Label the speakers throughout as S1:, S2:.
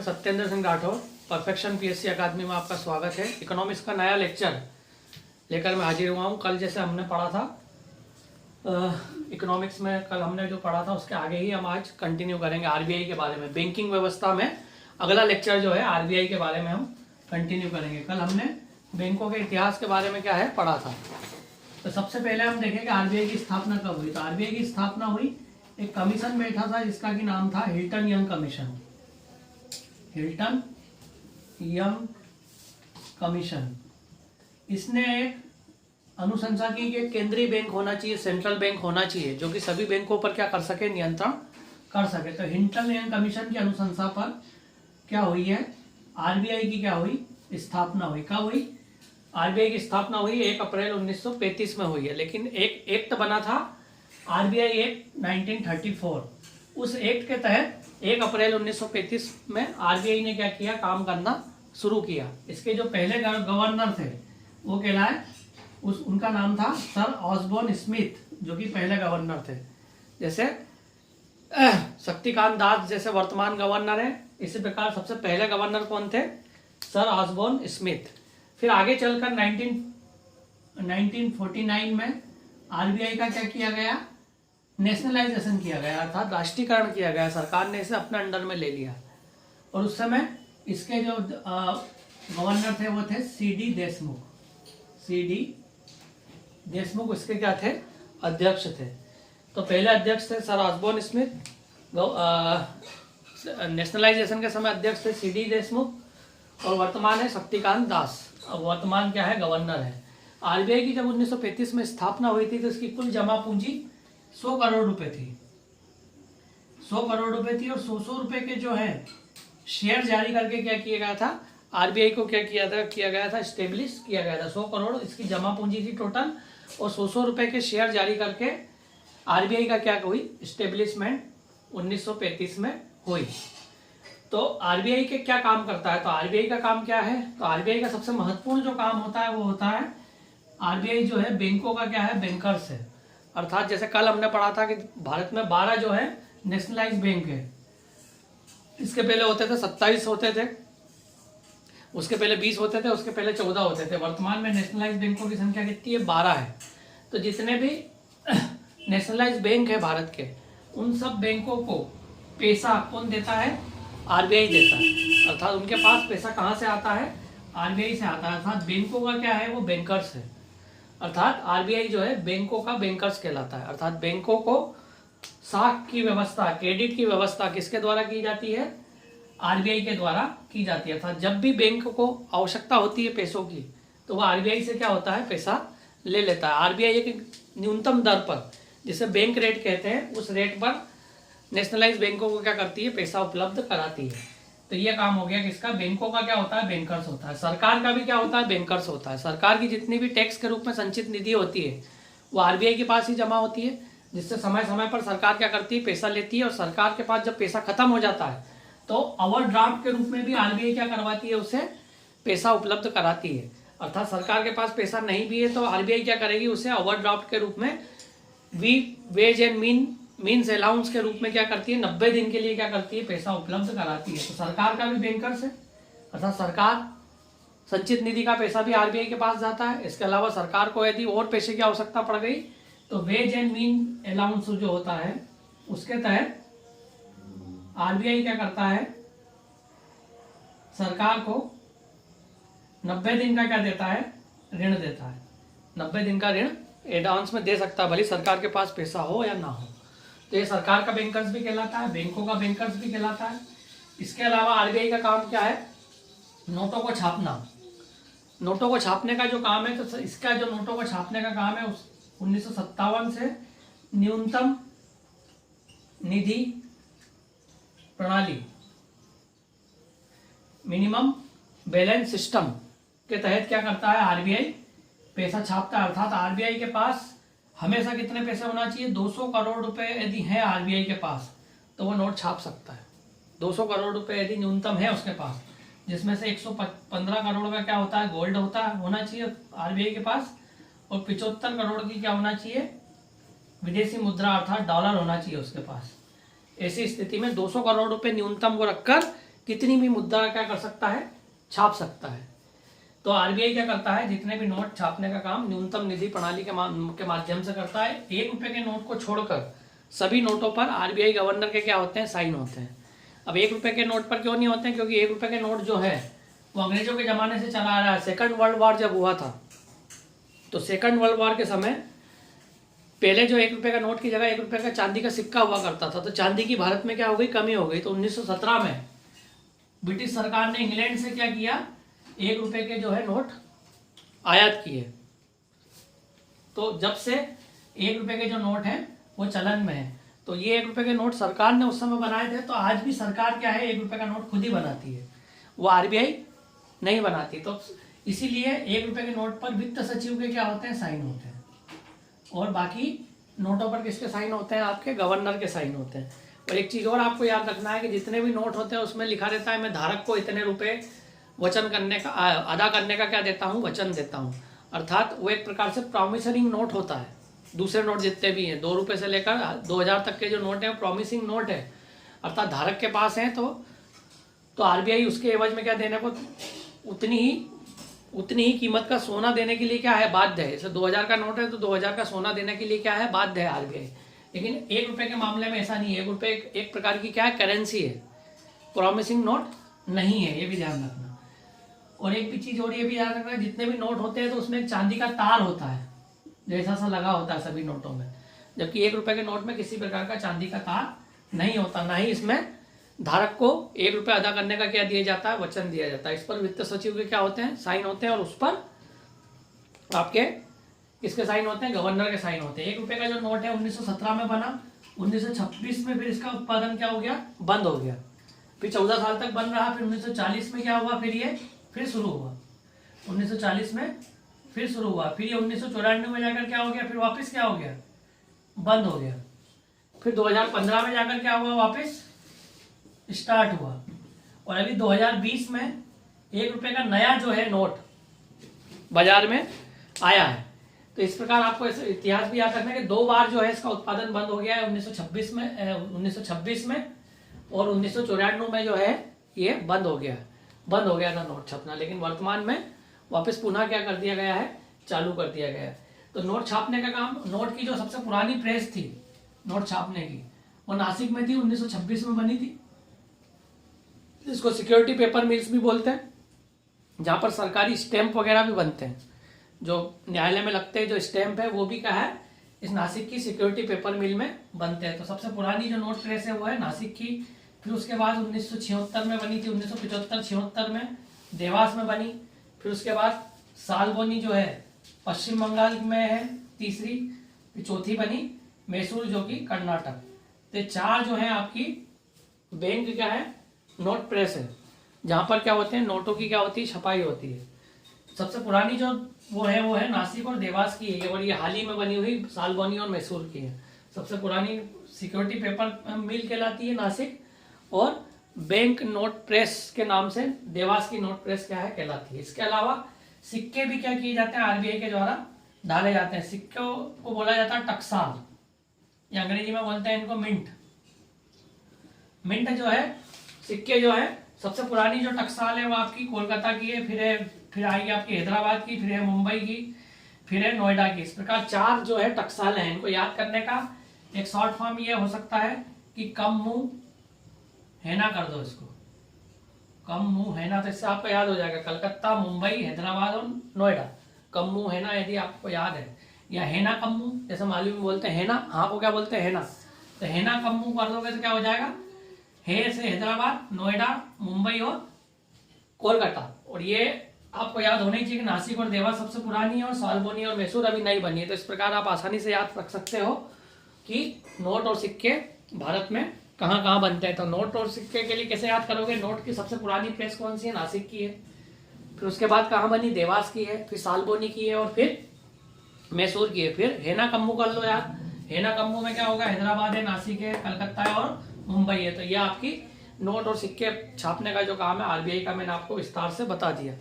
S1: Satyendra Singh Rathore, perfection PSC अकादमी में आपका स्वागत है। इकोनॉमिक्स का नया लेक्चर लेकर मैं हाजिर हुआ हूँ। कल जैसे हमने पढ़ा था इकोनॉमिक्स में, कल हमने जो पढ़ा था उसके आगे ही हम आज कंटिन्यू करेंगे आरबीआई के बारे में। बैंकिंग व्यवस्था में अगला लेक्चर जो है आरबीआई के बारे में हम कंटिन्यू करेंगे। कल हमने बैंकों के इतिहास के बारे में क्या है पढ़ा था। तो सबसे पहले हम देखेंगे आरबीआई की स्थापना कब हुई। तो आरबीआई की स्थापना हुई, एक कमीशन बैठा था जिसका की नाम था Hilton young commission. Hilton young commission, इसने एक अनुशंसा की कि केंद्रीय बैंक होना चाहिए, सेंट्रल बैंक होना चाहिए, जो कि सभी बैंकों पर क्या कर सके, नियंत्रण कर सके। तो हिल्टन यंग कमीशन की अनुशंसा पर क्या हुई है, आरबीआई की क्या हुई, स्थापना हुई। कब हुई? आरबीआई की स्थापना हुई 1 अप्रैल 1935 में हुई है। लेकिन एक एक्ट बना था आरबीआई एक्ट 1934। उस एक्ट के तहत 1 अप्रैल 1935 में आरबीआई ने क्या किया, काम करना शुरू किया। इसके जो पहले गवर्नर थे वो कहलाए, उनका नाम था सर ऑसबोर्न स्मिथ, जो कि पहले गवर्नर थे। जैसे शक्तिकांत दास जैसे वर्तमान गवर्नर है, इसी प्रकार सबसे पहले गवर्नर कौन थे, सर ऑसबोर्न स्मिथ। फिर आगे चलकर 1949 में आरबीआई का क्या किया गया, नेशनलाइजेशन किया गया, अर्थात राष्ट्रीयकरण किया गया। सरकार ने इसे अपने अंडर में ले लिया। और उस समय इसके जो गवर्नर थे वो थे सीडी देशमुख। सीडी देशमुख इसके क्या थे, अध्यक्ष थे। तो पहले अध्यक्ष थे सर ऑसबोर्न स्मिथ, नेशनलाइजेशन के समय अध्यक्ष थे सीडी देशमुख, और वर्तमान है शक्तिकांत दास। अब वर्तमान क्या है, गवर्नर है। आरबीआई की जब 1935 में स्थापना हुई थी तो इसकी कुल जमा पूंजी 100 करोड़ रुपए थी। 100 करोड़ रुपए थी, और 100 रुपए के जो है शेयर जारी करके क्या किया गया था, आरबीआई को क्या किया गया था, स्टेब्लिश किया गया था। 100 करोड़ इसकी जमा पूंजी थी टोटल, और 100 रुपए के शेयर जारी करके आरबीआई का क्या हुई, स्टेब्लिशमेंट 1935 में हुई। तो आरबीआई के क्या काम करता है, तो आरबीआई का काम क्या है, तो आरबीआई का सबसे महत्वपूर्ण जो काम होता है वो होता है, आरबीआई जो है बैंकों का क्या है, बैंकर्स है। अर्थात जैसे कल हमने पढ़ा था कि भारत में 12 जो है नेशनलाइज बैंक है। इसके पहले होते थे 27 होते थे, उसके पहले 20 होते थे, उसके पहले 14 होते थे। वर्तमान में नेशनलाइज बैंकों की संख्या कितनी है, 12 है। तो जितने भी नेशनलाइज बैंक है भारत के, उन सब बैंकों को पैसा कौन देता है, आरबीआई देता है। अर्थात उनके पास पैसा कहाँ से आता है, आरबीआई से आता है। अर्थात बैंकों का क्या है, वो बैंकर्स है। अर्थात आरबीआई जो है बैंकों का बैंकर्स कहलाता है। अर्थात बैंकों को साख की व्यवस्था, क्रेडिट की व्यवस्था किसके द्वारा की जाती है, आरबीआई के द्वारा की जाती है। अर्थात जब भी बैंक को आवश्यकता होती है पैसों की, तो वह आरबीआई से क्या होता है, पैसा ले लेता है। आरबीआई एक न्यूनतम दर पर, जिसे बैंक रेट कहते हैं, उस रेट पर नेशनलाइज बैंकों को क्या करती है, पैसा उपलब्ध कराती है। तो ये काम हो गया किसका, बैंकों का क्या होता है, बैंकर्स होता है। सरकार का भी क्या होता है, बैंकर्स होता है। सरकार की जितनी भी टैक्स के रूप में संचित निधि होती है वो आरबीआई के पास ही जमा होती है, जिससे समय समय पर सरकार क्या करती है, पैसा लेती है। और सरकार के पास जब पैसा खत्म हो जाता है तो ओवरड्राफ्ट के रूप में भी आरबीआई क्या करवाती है, उसे पैसा उपलब्ध कराती है। अर्थात सरकार के पास पैसा नहीं भी है तो आरबीआई क्या करेगी, उसे ओवरड्राफ्ट के रूप में वेज एंड मीन्स अलाउंस के रूप में क्या करती है, 90 दिन के लिए क्या करती है, पैसा उपलब्ध कराती है। तो सरकार का भी बैंकर्स है। अर्थात सरकार संचित निधि का पैसा भी आरबीआई के पास जाता है। इसके अलावा सरकार को यदि और पैसे की आवश्यकता पड़ गई तो वेज एंड मीन अलाउंस जो होता है उसके तहत आरबीआई क्या करता है, सरकार को 90 दिन का क्या देता है, ऋण देता है। 90 दिन का ऋण एडवांस में दे सकता है, भले सरकार के पास पैसा हो या ना हो। तो ये सरकार का बैंकर्स भी कहलाता है, बैंकों का बैंकर्स भी कहलाता है। इसके अलावा आरबीआई का काम क्या है, नोटों को छापना। नोटों को छापने का जो काम है, तो इसका जो नोटों को छापने का काम है 1957 से न्यूनतम निधि प्रणाली, मिनिमम बैलेंस सिस्टम के तहत क्या करता है, आरबीआई पैसा छापता है। अर्थात आरबीआई के पास हमेशा कितने पैसे होना चाहिए, 200 करोड़ रुपए यदि है आरबीआई के पास तो वो नोट छाप सकता है। 200 करोड़ रुपए यदि न्यूनतम है उसके पास, जिसमें से 115 करोड़ का क्या होता है, गोल्ड होना चाहिए आरबीआई के पास, और 75 करोड़ की क्या होना चाहिए, विदेशी मुद्रा अर्थात डॉलर होना चाहिए उसके पास। ऐसी स्थिति में 200 करोड़ रुपए न्यूनतम को रखकर कितनी भी मुद्रा क्या कर सकता है, छाप सकता है। तो आरबीआई क्या करता है, जितने भी नोट छापने का काम न्यूनतम निधि प्रणाली के माध्यम से करता है। 1 रुपए के नोट को छोड़कर सभी नोटों पर आरबीआई गवर्नर के क्या होते हैं, साइन होते हैं। अब 1 रुपए के नोट पर क्यों नहीं होते हैं, क्योंकि 1 रुपए के नोट जो है वो अंग्रेजों के ज़माने से चला आ रहा है। सेकंड वर्ल्ड वॉर जब हुआ था तो सेकंड वर्ल्ड वॉर के समय पहले जो 1 रुपए का नोट की जगह 1 रुपए का चांदी का सिक्का हुआ करता था, तो चांदी की भारत में क्या हो गई, कमी हो गई। तो 1917 में ब्रिटिश सरकार ने इंग्लैंड से क्या किया, 1 रुपए के जो है नोट आयात किए। तो जब से 1 रुपए के जो नोट हैं वो चलन में है। तो ये 1 रुपए के नोट सरकार ने उस समय बनाए थे। तो आज भी सरकार क्या है, 1 रुपए का नोट खुद ही बनाती है, वो आरबीआई नहीं बनाती। तो इसीलिए 1 रुपए के नोट पर वित्त सचिव के क्या होते हैं, साइन होते हैं। और बाकी नोटों पर किसके साइन होते हैं, आपके गवर्नर के साइन होते हैं। और एक चीज़ और आपको याद रखना है कि जितने भी नोट होते हैं उसमें लिखा रहता है मैं धारक को इतने रुपए वचन करने का अदा करने का क्या देता हूँ, वचन देता हूँ। अर्थात वो एक प्रकार से प्रॉमिसरिंग नोट होता है। दूसरे नोट जितने भी हैं 2 रुपये से लेकर 2000 तक के जो नोट है वो प्रॉमिसिंग नोट है। अर्थात धारक के पास हैं तो आरबीआई उसके एवज में क्या देने को उतनी ही कीमत का सोना देने के लिए क्या है, बाध्य है। जैसे 2000 का नोट है तो 2000 का सोना देने के लिए क्या है, बाध्य है आरबीआई। लेकिन 1 रुपए के मामले में ऐसा नहीं है। 1 रुपए एक प्रकार की क्या है, करेंसी है, प्रॉमिसिंग नोट नहीं है, ये भी ध्यान रखना। और एक भी चीज और ये भी याद रखना, जितने भी नोट होते हैं तो उसमें एक चांदी का तार होता है जैसा सा लगा होता है सभी नोटों में, जबकि 1 रुपए के नोट में किसी प्रकार का चांदी का तार नहीं होता। ना ही इसमें धारक को 1 रुपये अदा करने का क्या दिया जाता है, वचन दिया जाता है। इस पर वित्त सचिव के क्या होते हैं, साइन होते हैं। और उस पर आपके किसके साइन होते हैं, गवर्नर के साइन होते हैं। 1 रुपये का जो नोट है 1917 में बना, 1926 में फिर इसका उत्पादन क्या हो गया, बंद हो गया। फिर 14 साल तक बन रहा। फिर 1940 में क्या हुआ, फिर ये फिर शुरू हुआ। 1940 में फिर शुरू हुआ। फिर ये 1994 में जाकर क्या हो गया, फिर वापस क्या हो गया, बंद हो गया। फिर 2015 में जाकर क्या हुआ, वापस स्टार्ट हुआ। और अभी 2020 में 1 रुपए का नया जो है नोट बाजार में आया है। तो इस प्रकार आपको इतिहास भी याद रखना है कि 2 बार जो है इसका उत्पादन बंद हो गया है, 1926 में और 1994 में जो है ये बंद हो गया था नोट छपना। लेकिन वर्तमान में वापस पुनः क्या कर दिया गया है, चालू कर दिया गया है। तो नोट छापने का काम, नोट की जो सबसे पुरानी प्रेस थी नोट छापने की, वो नासिक में थी, 1926 में बनी थी। इसको सिक्योरिटी पेपर मिल्स भी बोलते हैं, जहां पर सरकारी स्टैंप वगैरह भी बनते हैं। जो न्यायालय में लगते हैं जो स्टैंप है वो भी क्या है, इस नासिक की सिक्योरिटी पेपर मिल में बनते हैं। तो सबसे पुरानी जो नोट प्रेस है वो है नासिक की। फिर उसके बाद 1976 में बनी थी, 1975-76 में देवास में बनी। फिर उसके बाद सालबोनी जो है पश्चिम बंगाल में है तीसरी। फिर चौथी बनी मैसूर जो कि कर्नाटक। तो 4 जो है आपकी बैंक क्या है, नोट प्रेस है, जहां पर क्या होते हैं, नोटों की क्या होती है, छपाई होती है। सबसे पुरानी जो वो है नासिक और देवास की है, और ये हाल ही में बनी हुई सालबोनी और मैसूर की है। सबसे पुरानी सिक्योरिटी पेपर मिल कहलाती है नासिक, और बैंक नोट प्रेस के नाम से देवास की नोट प्रेस क्या है, कहलाती है। इसके अलावा सिक्के भी क्या किए जाते हैं, आरबीआई के द्वारा डाले जाते हैं। सिक्कों को बोला जाता है टकसाल, या अंग्रेजी में बोलते हैं इनको मिंट। मिंट जो है, सिक्के जो है, सबसे पुरानी जो टकसाल है वो आपकी कोलकाता की है, फिर आएगी आपकी हैदराबाद की, फिर है मुंबई की, फिर है नोएडा की। इस प्रकार 4 जो है टकसाल हैं। इनको याद करने का एक शॉर्ट फॉर्म ये हो सकता है कि कम मुंह हैना कर दो इसको, कम मुंह हैना। तो इससे आपको याद हो जाएगा कलकत्ता, मुंबई, हैदराबाद और नोएडा। कम मुंह हैना यदि आपको याद है, या हैना कम मुंह, जैसे मालवी में बोलते हैं हैना, हाँ को क्या बोलते हैं, हैना। तो हैना कम मुंह कर दोगे तो क्या हो जाएगा, है से हैदराबाद, नोएडा, मुंबई और कोलकाता। और ये आपको याद होना ही चाहिए कि नासिक और देवास सबसे पुरानी है, और सालबोनी और मैसूर अभी नई बनी है। तो इस प्रकार आप आसानी से याद रख सकते हो कि नोट और सिक्के भारत में कहाँ कहाँ बनते हैं। तो नोट और सिक्के के लिए कैसे याद करोगे, नोट की सबसे पुरानी प्रेस कौन सी है, नासिक की है। फिर उसके बाद कहाँ बनी, देवास की है, फिर सालबोनी की है, और फिर मैसूर की है। फिर हैना कम्मू कर लो यार, हैना कम्मू में क्या होगा, हैदराबाद है, नासिक है, कलकत्ता है और मुंबई है। तो ये आपकी नोट और सिक्के छापने का जो काम है आरबीआई का, मैंने आपको विस्तार से बता दिया।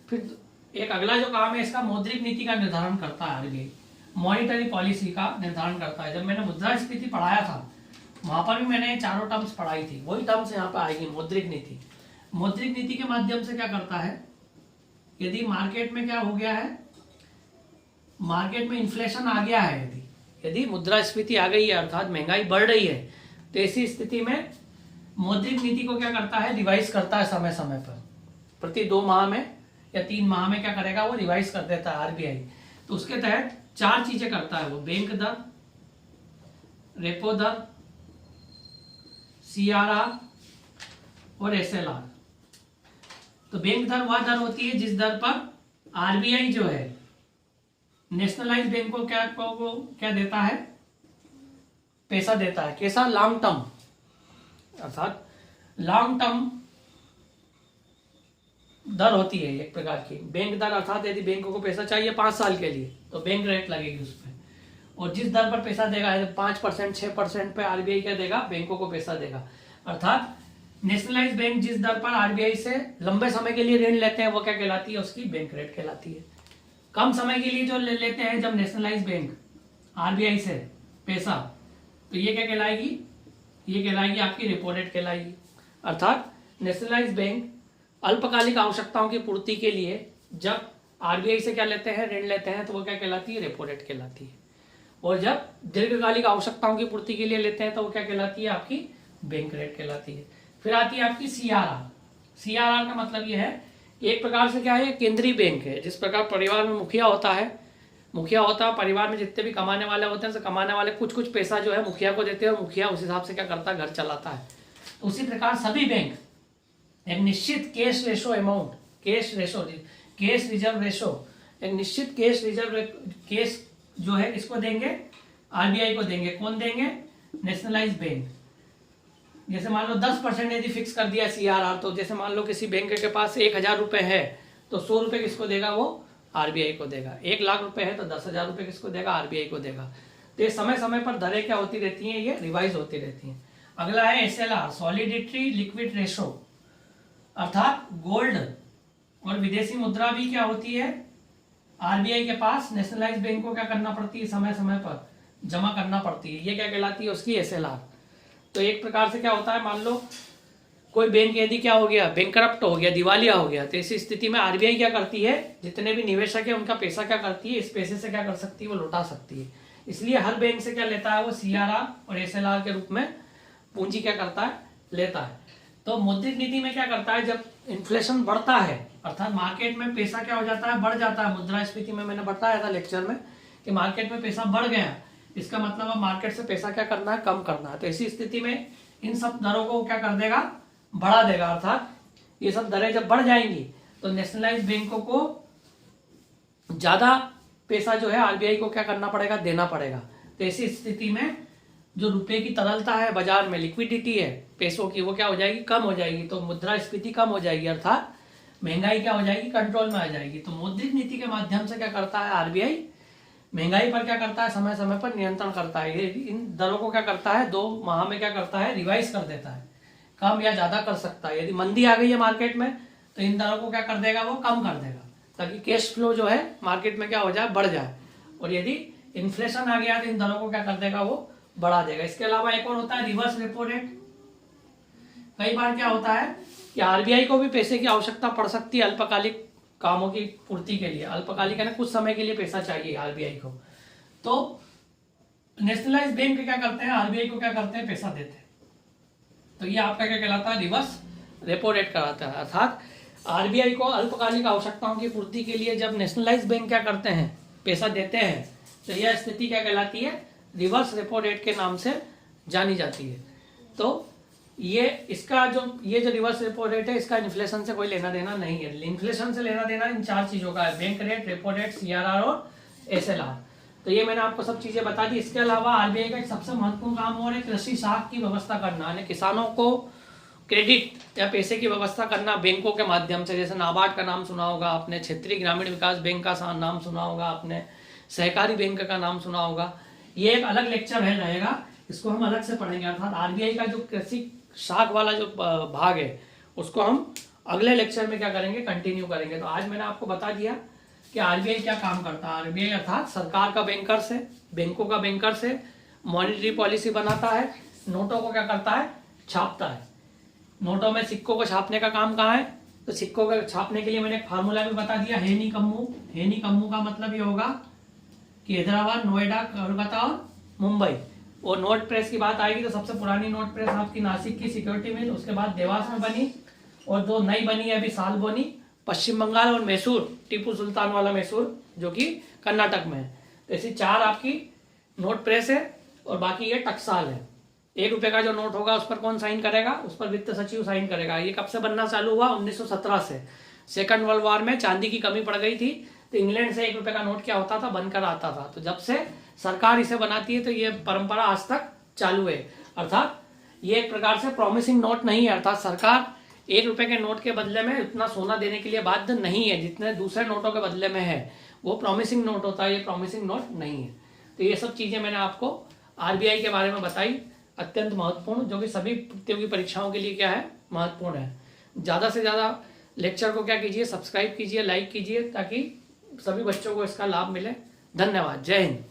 S1: फिर एक अगला जो काम है इसका, मौद्रिक नीति का निर्धारण करता है आरबीआई, मॉनिटरी पॉलिसी का निर्धारण करता है। जब मैंने मुद्रास्फीति पढ़ाया था वहां पर भी मैंने 4 टर्म्स पढ़ाई थी, वही टर्म्स यहाँ पे आएगी, मौद्रिक नीति। मौद्रिक नीति के माध्यम से क्या करता है, यदि मार्केट में क्या हो गया है, मार्केट में इन्फ्लेशन आ गया है, यदि मुद्रास्फीति आ गई है अर्थात महंगाई बढ़ रही है, तो ऐसी स्थिति में मौद्रिक नीति को क्या करता है, रिवाइज करता है समय समय पर। प्रति 2 माह में या 3 माह में क्या करेगा, वो रिवाइज कर देता है आरबीआई। तो उसके तहत 4 चीजें करता है वो, बैंक दर, रेपो दर, सीआरआर और एसएलआर। तो बैंक दर वह दर होती है जिस दर पर आरबीआई जो है नेशनलाइज बैंक को क्या देता है, पैसा देता है। कैसा, लॉन्ग टर्म, अर्थात लॉन्ग टर्म दर होती है एक प्रकार की बैंक दर। अर्थात यदि बैंकों को पैसा चाहिए 5 साल के लिए तो बैंक रेट लगेगी उस पर, और जिस दर पर पैसा देगा 5% 6% पे आरबीआई क्या देगा, बैंकों को पैसा देगा। अर्थात नेशनलाइज बैंक जिस दर पर आरबीआई से लंबे समय के लिए ऋण लेते हैं वो क्या कहलाती है, उसकी बैंक रेट कहलाती है। कम समय के लिए जो लेते हैं जब नेशनलाइज बैंक आरबीआई से पैसा, तो ये क्या कहलाएगी, ये कहलाएगी आपकी रेपो रेट कहलाएगी। अर्थात नेशनलाइज बैंक अल्पकालिक आवश्यकताओं की पूर्ति के लिए जब आरबीआई से क्या लेते हैं, ऋण लेते हैं, तो वो क्या कहलाती है, रेपो रेट कहलाती है। और जब दीर्घकालिक आवश्यकताओं की पूर्ति के लिए लेते हैं तो वो क्या कहलाती है, आपकी बैंक रेट कहलाती है। फिर आती है आपकी सीआरआर। सीआरआर का मतलब ये है, एक प्रकार से क्या है, केंद्रीय बैंक है। जिस प्रकार परिवार में मुखिया होता है, परिवार में जितने भी कमाने वाले होते हैं, कमाने वाले कुछ पैसा जो है मुखिया को देते हैं और मुखिया उस हिसाब से क्या करता है, घर चलाता है। तो उसी प्रकार सभी बैंक एक निश्चित cash ratio amount, cash reserve ratio, एक निश्चित कैश जो है इसको देंगे, आरबीआई को देंगे। कौन देंगे, नेशनलाइज बैंक। जैसे मान लो 10% यदि फिक्स कर दिया सीआरआर, तो जैसे मान लो किसी बैंक के पास 1000 रुपए है तो 100 रुपए किसको देगा, वो आरबीआई को देगा। 1 लाख रुपए है तो 10,000 रुपए किसको देगा, आरबीआई को देगा। तो ये समय समय पर दरें क्या होती रहती हैं, ये रिवाइज होती रहती हैं। अगला है एसएलआर, सॉलिडिटी लिक्विड रेशो, अर्थात गोल्ड और विदेशी मुद्रा भी क्या होती है, आरबीआई के पास नेशनलाइज बैंक को क्या करना पड़ती है, समय समय पर जमा करना पड़ती है। ये क्या कहलाती है, उसकी एसएलआर। तो एक प्रकार से क्या होता है, मान लो कोई बैंक यदि क्या हो गया, बैंकरप्ट हो गया, दिवालिया हो गया, तो इसी स्थिति में आरबीआई क्या करती है, जितने भी निवेशक है उनका पैसा क्या करती है, इस पैसे से क्या कर सकती है, वो लौटा सकती है। इसलिए हर बैंक से क्या लेता है, वो सीआरआर और एसएलआर के रूप में पूंजी क्या करता है, लेता है। तो मौद्रिक नीति में क्या करता है, जब इन्फ्लेशन बढ़ता है अर्थात मार्केट में पैसा क्या हो जाता है, बढ़ जाता है। मुद्रास्फीति में मैंने बताया था लेक्चर में कि मार्केट में पैसा बढ़ गया, इसका मतलब है मार्केट से पैसा क्या करना है, कम करना है। तो इसी स्थिति में इन सब दरों को क्या कर देगा, बढ़ा देगा। अर्थात ये सब दरें जब बढ़ जाएंगी तो नेशनलाइज बैंकों को ज्यादा पैसा जो है आरबीआई को क्या करना पड़ेगा, देना पड़ेगा। तो ऐसी स्थिति में जो रुपए की तरलता है बाजार में, लिक्विडिटी है पैसों की, वो क्या हो जाएगी, कम हो जाएगी। तो मुद्रास्फीति कम हो जाएगी, अर्थात महंगाई क्या हो जाएगी, कंट्रोल में आ जाएगी। तो मौद्रिक नीति के माध्यम से क्या करता है आरबीआई, महंगाई पर क्या करता है, समय समय पर नियंत्रण करता है। इन दरों को क्या करता है, 2 माह में क्या करता है, रिवाइज कर देता है, कम या ज्यादा कर सकता है। यदि मंदी आ गई है मार्केट में तो इन दरों को क्या कर देगा, वो कम कर देगा, ताकि कैश फ्लो जो है मार्केट में क्या हो जाए, बढ़ जाए। और यदि इन्फ्लेशन आ गया तो इन दरों को क्या कर देगा, वो बढ़ा देगा। इसके अलावा एक और होता है रिवर्स रेपो रेट। कई बार क्या होता है कि आरबीआई को भी पैसे की आवश्यकता पड़ सकती है अल्पकालिक कामों की पूर्ति के लिए। अल्पकालिक है, कुछ समय के लिए पैसा चाहिए आरबीआई को, तो नेशनलाइज बैंक क्या करते हैं, आरबीआई को क्या करते हैं, पैसा देते हैं। तो ये आपका क्या कहलाता है, रिवर्स रेपो रेट कराता है। अर्थात आरबीआई को अल्पकालिक आवश्यकताओं की पूर्ति के लिए जब नेशनलाइज बैंक क्या करते हैं, पैसा देते हैं, तो यह स्थिति क्या कहलाती है, रिवर्स रेपो रेट के नाम से जानी जाती है। तो ये जो रिवर्स रेपो रेट है, इसका इन्फ्लेशन से कोई लेना देना नहीं है। इन्फ्लेशन से लेना देना इन 4 चीजों का है, bank rate, repo rate, CRR और एसएलआर। तो ये मैंने आपको सब चीजें बता दी। इसके अलावा आरबीआई का एक सबसे महत्वपूर्ण काम और है कृषि साख की व्यवस्था करना, यानी किसानों को क्रेडिट या पैसे की व्यवस्था करना बैंकों के माध्यम से। जैसे नाबार्ड का नाम सुना होगा आपने, क्षेत्रीय ग्रामीण विकास बैंक का नाम सुना होगा आपने, सहकारी बैंक का नाम सुना होगा। ये एक अलग लेक्चर रहेगा, इसको हम अलग से पढ़ेंगे। अर्थात आरबीआई का जो कृषि शाख वाला जो भाग है उसको हम अगले लेक्चर में क्या करेंगे, कंटिन्यू करेंगे। तो आज मैंने आपको बता दिया कि आरबीआई क्या काम करता है। आरबीआई अर्थात सरकार का बैंकर्स है, बैंकों का बैंकर्स है, मॉनेटरी पॉलिसी बनाता है, नोटों को क्या करता है, छापता है। नोटों में सिक्कों को छापने का काम कहाँ है? तो सिक्कों को छापने के लिए मैंने एक फार्मूला भी बता दिया, हेनी कम्मू। हेनी कम्मू का मतलब ये होगा कि हैदराबाद, नोएडा, कोलकाता और मुंबई। और नोट प्रेस की बात आएगी तो सबसे पुरानी नोट प्रेस आपकी नासिक की सिक्योरिटी मिल, उसके बाद देवास में बनी, और जो नई बनी है अभी सालबोनी पश्चिम बंगाल, और मैसूर टीपू सुल्तान वाला मैसूर जो कि कर्नाटक में है। तो ऐसी 4 आपकी नोट प्रेस है, और बाकी ये टकसाल है। 1 रुपए का जो नोट होगा उस पर कौन साइन करेगा? उस पर वित्त सचिव साइन करेगा। ये कब से बनना चालू हुआ? 1917 से। सेकंड वर्ल्ड वॉर में चांदी की कमी पड़ गई थी, तो इंग्लैंड से 1 रुपए का नोट क्या होता था? बनकर आता था। तो जब से सरकार इसे बनाती है तो ये परंपरा आज तक चालू है। अर्थात ये एक प्रकार से प्रॉमिसिंग नोट नहीं है, अर्थात सरकार 1 रुपए के नोट के बदले में उतना सोना देने के लिए बाध्य नहीं है जितने दूसरे नोटों के बदले में है। वो प्रॉमिसिंग नोट होता है, ये प्रॉमिसिंग नोट नहीं है। तो ये सब चीजें मैंने आपको आरबीआई के बारे में बताई, अत्यंत महत्वपूर्ण, जो कि सभी प्रतियोगी परीक्षाओं के लिए क्या है? महत्वपूर्ण है। ज़्यादा से ज़्यादा लेक्चर को क्या कीजिए? सब्सक्राइब कीजिए, लाइक कीजिए, ताकि सभी बच्चों को इसका लाभ मिले। धन्यवाद। जय हिंद।